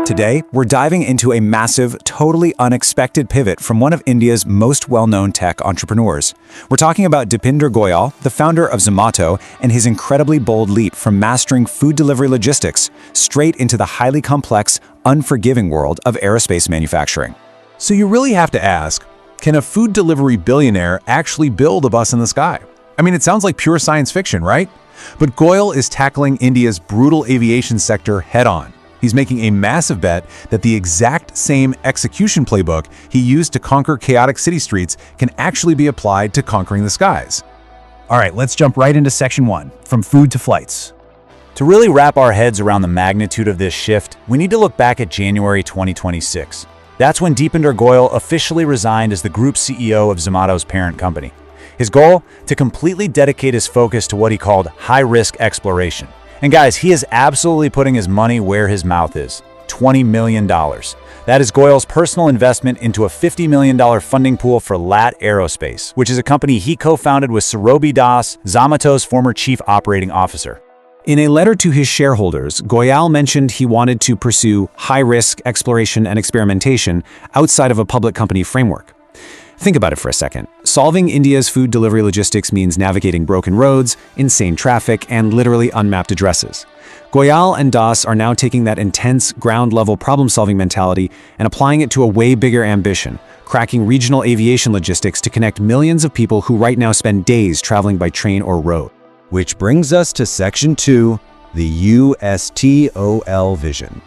Today, we're diving into a massive, totally unexpected pivot from one of India's most well-known tech entrepreneurs. We're talking about Deepinder Goyal, the founder of Zomato, and his incredibly bold leap from mastering food delivery logistics straight into the highly complex, unforgiving world of aerospace manufacturing. So you really have to ask, can a food delivery billionaire actually build a bus in the sky? I mean, it sounds like pure science fiction, right? But Goyal is tackling India's brutal aviation sector head-on. He's making a massive bet that the exact same execution playbook he used to conquer chaotic city streets can actually be applied to conquering the skies. All right, let's jump right into section 1, from food to flights. To really wrap our heads around the magnitude of this shift, we need to look back at January 2026. That's when Deepinder Goyal officially resigned as the group CEO of Zomato's parent company. His goal? To completely dedicate his focus to what he called high-risk exploration. And guys, he is absolutely putting his money where his mouth is. $20 million. That is Goyal's personal investment into a $50 million funding pool for LAT Aerospace, which is a company he co-founded with Surabhi Das, Zomato's former chief operating officer. In a letter to his shareholders, Goyal mentioned he wanted to pursue high-risk exploration and experimentation outside of a public company framework. Think about it for a second. Solving India's food delivery logistics means navigating broken roads, insane traffic, and literally unmapped addresses. Goyal and Das are now taking that intense, ground-level problem-solving mentality and applying it to a way bigger ambition, cracking regional aviation logistics to connect millions of people who right now spend days traveling by train or road. Which brings us to Section 2, the USTOL vision.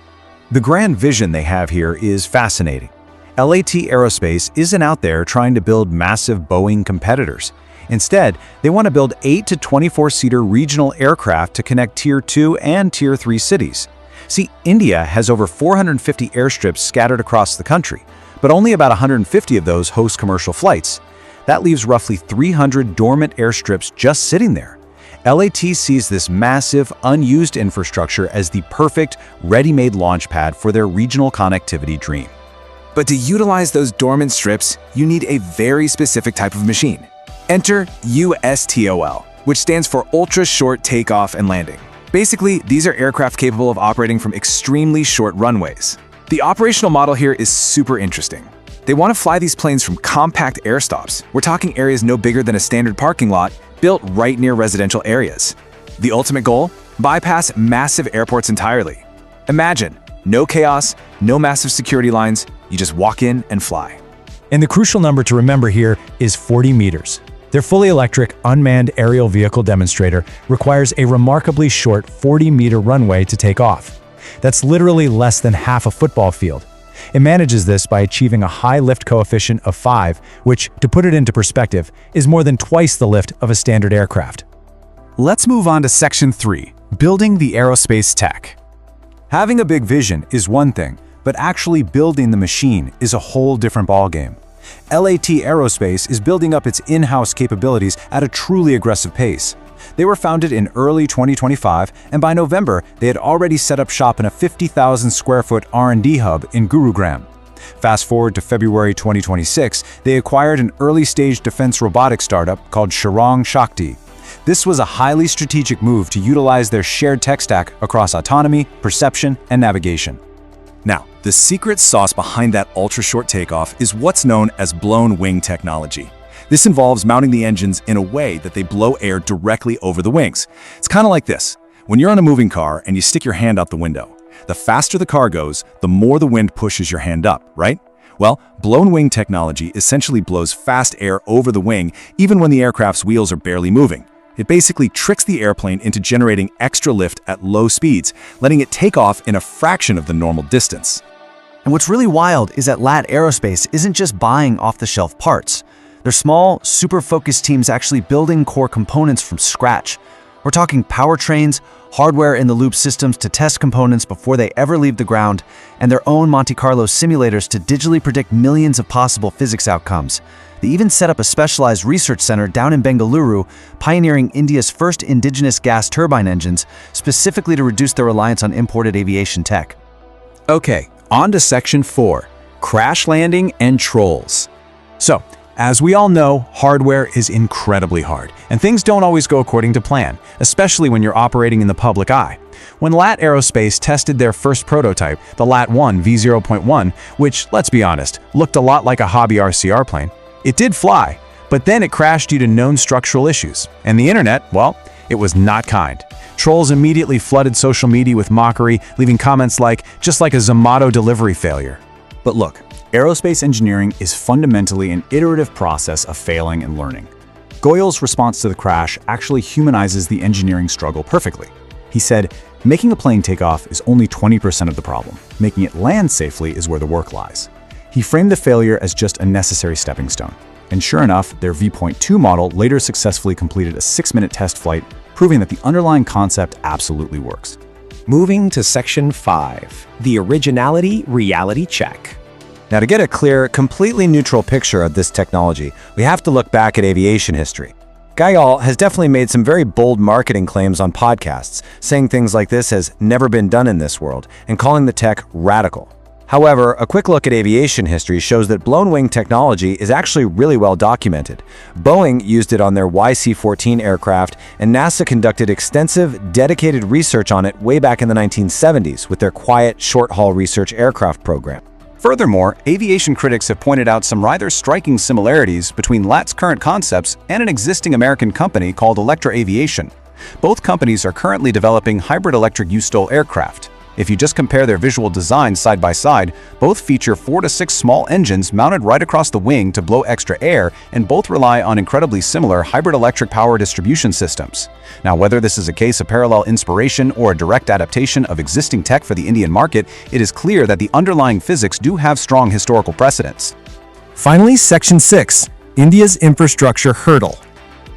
The grand vision they have here is fascinating. LAT Aerospace isn't out there trying to build massive Boeing competitors. Instead, they want to build 8 to 24-seater regional aircraft to connect Tier 2 and Tier 3 cities. See, India has over 450 airstrips scattered across the country, but only about 150 of those host commercial flights. That leaves roughly 300 dormant airstrips just sitting there. LAT sees this massive, unused infrastructure as the perfect, ready-made launch pad for their regional connectivity dream. But to utilize those dormant strips, you need a very specific type of machine. Enter USTOL, which stands for Ultra Short Takeoff and Landing. Basically, these are aircraft capable of operating from extremely short runways. The operational model here is super interesting. They want to fly these planes from compact air stops. We're talking areas no bigger than a standard parking lot, built right near residential areas. The ultimate goal? Bypass massive airports entirely. Imagine, no chaos, no massive security lines, you just walk in and fly. And the crucial number to remember here is 40 meters. Their fully electric, unmanned aerial vehicle demonstrator requires a remarkably short 40-meter runway to take off. That's literally less than half a football field. It manages this by achieving a high lift coefficient of 5, which, to put it into perspective, is more than twice the lift of a standard aircraft. Let's move on to Section 3, building the aerospace tech. Having a big vision is one thing, but actually building the machine is a whole different ballgame. LAT Aerospace is building up its in-house capabilities at a truly aggressive pace. They were founded in early 2025, and by November, they had already set up shop in a 50,000 square foot R&D hub in Gurugram. Fast forward to February 2026, they acquired an early-stage defense robotics startup called Sharang Shakti. This was a highly strategic move to utilize their shared tech stack across autonomy, perception, and navigation. Now, the secret sauce behind that ultra-short takeoff is what's known as blown wing technology. This involves mounting the engines in a way that they blow air directly over the wings. It's kind of like this. When you're on a moving car and you stick your hand out the window, the faster the car goes, the more the wind pushes your hand up, right? Well, blown wing technology essentially blows fast air over the wing even when the aircraft's wheels are barely moving. It basically tricks the airplane into generating extra lift at low speeds, letting it take off in a fraction of the normal distance. And what's really wild is that LAT Aerospace isn't just buying off-the-shelf parts. They're small, super-focused teams actually building core components from scratch. We're talking powertrains, hardware-in-the-loop systems to test components before they ever leave the ground, and their own Monte Carlo simulators to digitally predict millions of possible physics outcomes. They even set up a specialized research center down in Bengaluru, pioneering India's first indigenous gas turbine engines, specifically to reduce their reliance on imported aviation tech. Okay, on to Section 4, crash landing and trolls. So, As we all know, hardware is incredibly hard, and things don't always go according to plan, especially when you're operating in the public eye. When LAT Aerospace tested their first prototype, the LAT One V0.1, which, let's be honest, looked a lot like a hobby RCR plane, it did fly, but then it crashed due to known structural issues. And the internet, well, it was not kind. Trolls immediately flooded social media with mockery, leaving comments like, just like a Zomato delivery failure. But look, aerospace engineering is fundamentally an iterative process of failing and learning. Goyal's response to the crash actually humanizes the engineering struggle perfectly. He said, making a plane take off is only 20% of the problem. Making it land safely is where the work lies. He framed the failure as just a necessary stepping stone. And sure enough, their V.2 model later successfully completed a 6-minute test flight, proving that the underlying concept absolutely works. Moving to Section 5, the Originality Reality Check. Now, to get a clear, completely neutral picture of this technology, we have to look back at aviation history. Goyal has definitely made some very bold marketing claims on podcasts, saying things like this has never been done in this world, and calling the tech radical. However, a quick look at aviation history shows that blown wing technology is actually really well documented. Boeing used it on their YC-14 aircraft, and NASA conducted extensive, dedicated research on it way back in the 1970s with their Quiet Short-Haul Research Aircraft program. Furthermore, aviation critics have pointed out some rather striking similarities between LAT's current concepts and an existing American company called Aviation. Both companies are currently developing hybrid electric USTOL aircraft. If you just compare their visual designs side by side, both feature 4 to 6 small engines mounted right across the wing to blow extra air, and both rely on incredibly similar hybrid electric power distribution systems. Now, whether this is a case of parallel inspiration or a direct adaptation of existing tech for the Indian market, it is clear that the underlying physics do have strong historical precedents. Finally, Section 6, India's infrastructure hurdle.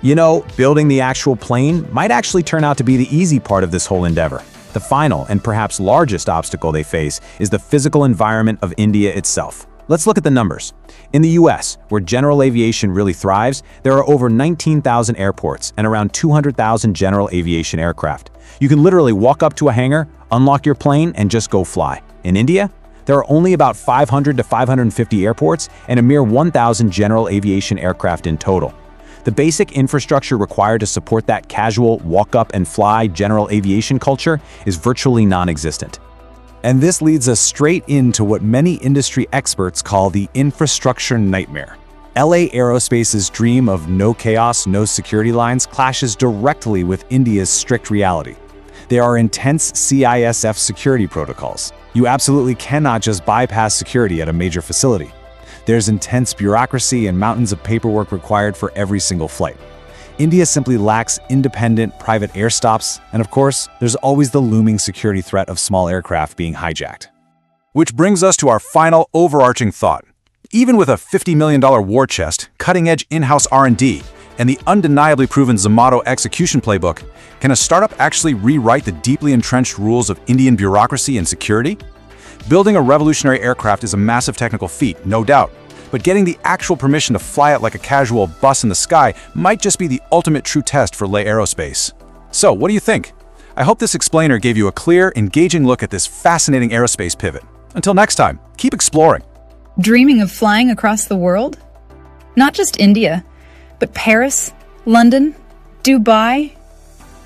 You know, building the actual plane might actually turn out to be the easy part of this whole endeavor. The final and perhaps largest obstacle they face is the physical environment of India itself. Let's look at the numbers. In the US, where general aviation really thrives, there are over 19,000 airports and around 200,000 general aviation aircraft. You can literally walk up to a hangar, unlock your plane, and just go fly. In India, there are only about 500 to 550 airports and a mere 1,000 general aviation aircraft in total. The basic infrastructure required to support that casual walk-up-and-fly general aviation culture is virtually non-existent. And this leads us straight into what many industry experts call the infrastructure nightmare. LA Aerospace's dream of no chaos, no security lines clashes directly with India's strict reality. There are intense CISF security protocols. You absolutely cannot just bypass security at a major facility. There's intense bureaucracy and mountains of paperwork required for every single flight. India simply lacks independent private air stops, and of course, there's always the looming security threat of small aircraft being hijacked. Which brings us to our final overarching thought. Even with a $50 million war chest, cutting-edge in-house R&D, and the undeniably proven Zomato execution playbook, can a startup actually rewrite the deeply entrenched rules of Indian bureaucracy and security? Building a revolutionary aircraft is a massive technical feat, no doubt, but getting the actual permission to fly it like a casual bus in the sky might just be the ultimate true test for LAT Aerospace. So, what do you think? I hope this explainer gave you a clear, engaging look at this fascinating aerospace pivot. Until next time, keep exploring. Dreaming of flying across the world? Not just India, but Paris, London, Dubai.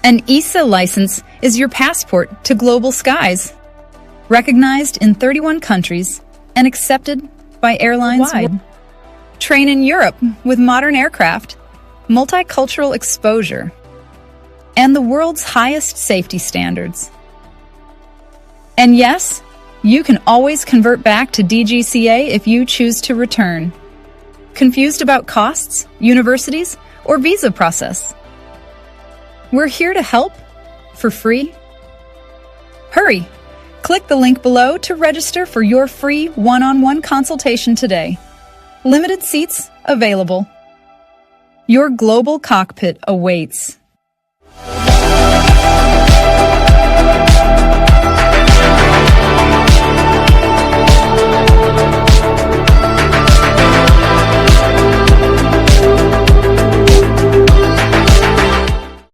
An ESA license is your passport to global skies. Recognized in 31 countries and accepted by airlines wide. Train in Europe with modern aircraft, multicultural exposure, and the world's highest safety standards. And yes, you can always convert back to DGCA if you choose to return. Confused about costs, universities, or visa process? We're here to help for free. Hurry! Click the link below to register for your free one-on-one consultation today. Limited seats available. Your global cockpit awaits.